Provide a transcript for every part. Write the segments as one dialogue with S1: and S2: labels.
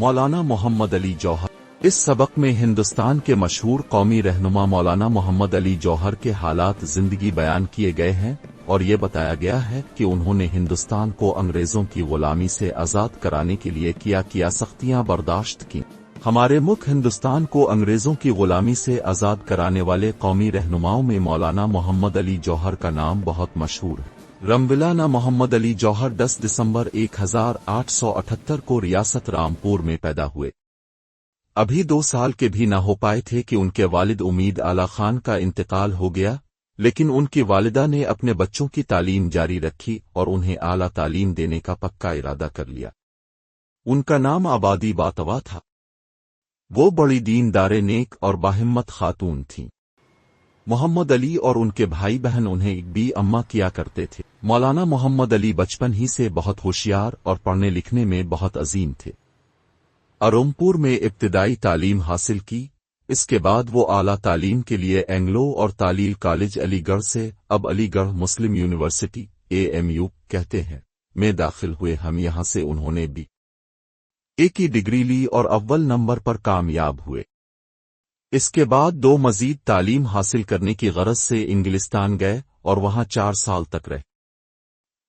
S1: مولانا محمد علی جوہر۔ اس سبق میں ہندوستان کے مشہور قومی رہنما مولانا محمد علی جوہر کے حالات زندگی بیان کیے گئے ہیں اور یہ بتایا گیا ہے کہ انہوں نے ہندوستان کو انگریزوں کی غلامی سے آزاد کرانے کے لیے کیا سختیاں برداشت کی۔ ہمارے ملک ہندوستان کو انگریزوں کی غلامی سے آزاد کرانے والے قومی رہنماؤں میں مولانا محمد علی جوہر کا نام بہت مشہور ہے۔ رامولانا محمد علی جوہر 10 دسمبر 1878 کو ریاست رامپور میں پیدا ہوئے۔ ابھی 2 سال کے بھی نہ ہو پائے تھے کہ ان کے والد امید اعلی خان کا انتقال ہو گیا، لیکن ان کی والدہ نے اپنے بچوں کی تعلیم جاری رکھی اور انہیں اعلی تعلیم دینے کا پکا ارادہ کر لیا۔ ان کا نام آبادی باتوا تھا۔ وہ بڑی دیندار نیک اور باہمت خاتون تھیں۔ محمد علی اور ان کے بھائی بہن انہیں ایک بھی اماں کیا کرتے تھے۔ مولانا محمد علی بچپن ہی سے بہت ہوشیار اور پڑھنے لکھنے میں بہت عظیم تھے۔ رامپور میں ابتدائی تعلیم حاصل کی، اس کے بعد وہ اعلیٰ تعلیم کے لیے اینگلو اور تعلیل کالج علی گڑھ سے، اب علی گڑھ مسلم یونیورسٹی AMU کہتے ہیں، میں داخل ہوئے۔ یہاں سے انہوں نے BA کی ڈگری لی اور اول نمبر پر کامیاب ہوئے۔ اس کے بعد 2 مزید تعلیم حاصل کرنے کی غرض سے انگلستان گئے اور وہاں 4 سال تک رہے۔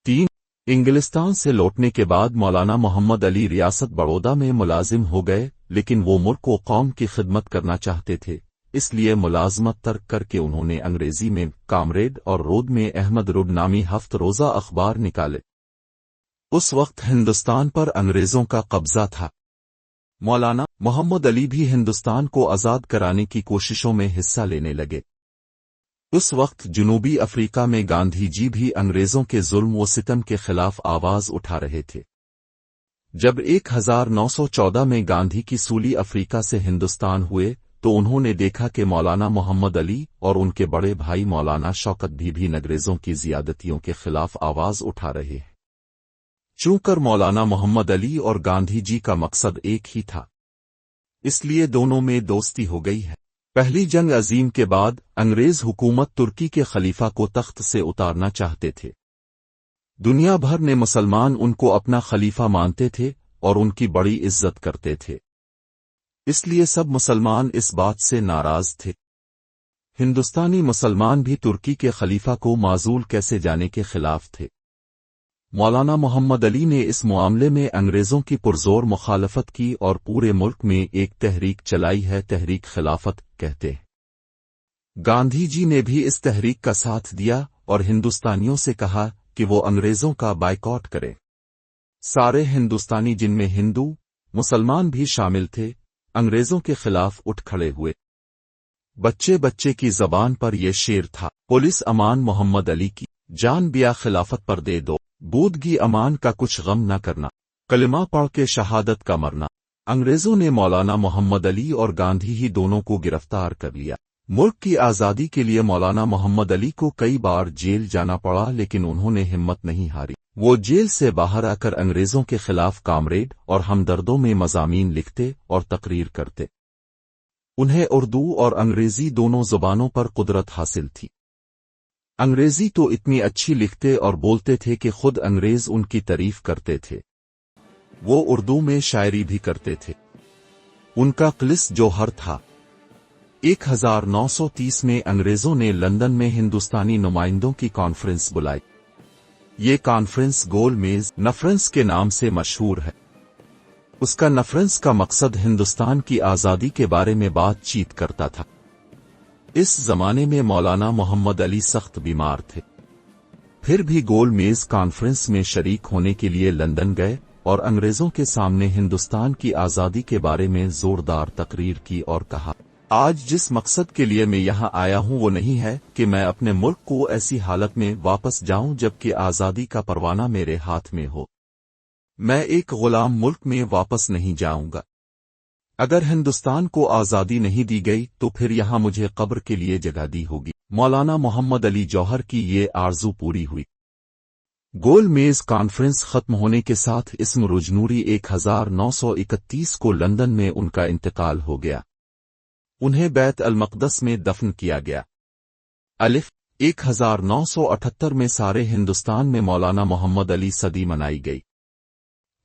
S1: 3 انگلستان سے لوٹنے کے بعد مولانا محمد علی ریاست بڑودہ میں ملازم ہو گئے، لیکن وہ ملک و قوم کی خدمت کرنا چاہتے تھے، اس لیے ملازمت ترک کر کے انہوں نے انگریزی میں کامریڈ اور رود میں احمد رود نامی 7 روزہ اخبار نکالے۔ اس وقت ہندوستان پر انگریزوں کا قبضہ تھا۔ مولانا محمد علی بھی ہندوستان کو آزاد کرانے کی کوششوں میں حصہ لینے لگے۔ اس وقت جنوبی افریقہ میں گاندھی جی بھی انگریزوں کے ظلم و ستم کے خلاف آواز اٹھا رہے تھے۔ جب 1914 میں گاندھی کی سولی افریقہ سے ہندوستان ہوئے تو انہوں نے دیکھا کہ مولانا محمد علی اور ان کے بڑے بھائی مولانا شوکت بھی انگریزوں کی زیادتیوں کے خلاف آواز اٹھا رہے ہیں۔ چونکہ مولانا محمد علی اور گاندھی جی کا مقصد ایک ہی تھا، اس لیے دونوں میں دوستی ہو گئی ہے۔ پہلی جنگ عظیم کے بعد انگریز حکومت ترکی کے خلیفہ کو تخت سے اتارنا چاہتے تھے۔ دنیا بھر نے مسلمان ان کو اپنا خلیفہ مانتے تھے اور ان کی بڑی عزت کرتے تھے، اس لیے سب مسلمان اس بات سے ناراض تھے۔ ہندوستانی مسلمان بھی ترکی کے خلیفہ کو معزول کیسے جانے کے خلاف تھے۔ مولانا محمد علی نے اس معاملے میں انگریزوں کی پرزور مخالفت کی اور پورے ملک میں ایک تحریک چلائی ہے، تحریک خلافت کہتے ہیں۔ گاندھی جی نے بھی اس تحریک کا ساتھ دیا اور ہندوستانیوں سے کہا کہ وہ انگریزوں کا بائیکاٹ کریں۔ سارے ہندوستانی، جن میں ہندو مسلمان بھی شامل تھے، انگریزوں کے خلاف اٹھ کھڑے ہوئے۔ بچے بچے کی زبان پر یہ شعر تھا، پولیس امان محمد علی کی، جان بیا خلافت پر دے دو، بودگی امان کا کچھ غم نہ کرنا، کلمہ پڑھ کے شہادت کا مرنا۔ انگریزوں نے مولانا محمد علی اور گاندھی ہی دونوں کو گرفتار کر لیا۔ ملک کی آزادی کے لیے مولانا محمد علی کو کئی بار جیل جانا پڑا، لیکن انہوں نے ہمت نہیں ہاری۔ وہ جیل سے باہر آ کر انگریزوں کے خلاف کامریڈ اور ہمدردوں میں مضامین لکھتے اور تقریر کرتے۔ انہیں اردو اور انگریزی دونوں زبانوں پر قدرت حاصل تھی۔ انگریزی تو اتنی اچھی لکھتے اور بولتے تھے کہ خود انگریز ان کی تعریف کرتے تھے۔ وہ اردو میں شاعری بھی کرتے تھے۔ ان کا قلس جوہر تھا۔ 1930 میں انگریزوں نے لندن میں ہندوستانی نمائندوں کی کانفرنس بلائی۔ یہ کانفرنس گول میز نفرنس کے نام سے مشہور ہے۔ اس کا نفرنس کا مقصد ہندوستان کی آزادی کے بارے میں بات چیت کرتا تھا۔ اس زمانے میں مولانا محمد علی سخت بیمار تھے، پھر بھی گول میز کانفرنس میں شریک ہونے کے لیے لندن گئے اور انگریزوں کے سامنے ہندوستان کی آزادی کے بارے میں زوردار تقریر کی اور کہا، آج جس مقصد کے لیے میں یہاں آیا ہوں وہ نہیں ہے کہ میں اپنے ملک کو ایسی حالت میں واپس جاؤں جبکہ آزادی کا پروانہ میرے ہاتھ میں ہو۔ میں ایک غلام ملک میں واپس نہیں جاؤں گا۔ اگر ہندوستان کو آزادی نہیں دی گئی تو پھر یہاں مجھے قبر کے لیے جگہ دی ہوگی۔ مولانا محمد علی جوہر کی یہ آرزو پوری ہوئی۔ گول میز کانفرنس ختم ہونے کے ساتھ اسم رجنوری 1931 کو لندن میں ان کا انتقال ہو گیا۔ انہیں بیت المقدس میں دفن کیا گیا۔ 1978 میں سارے ہندوستان میں مولانا محمد علی صدی منائی گئی۔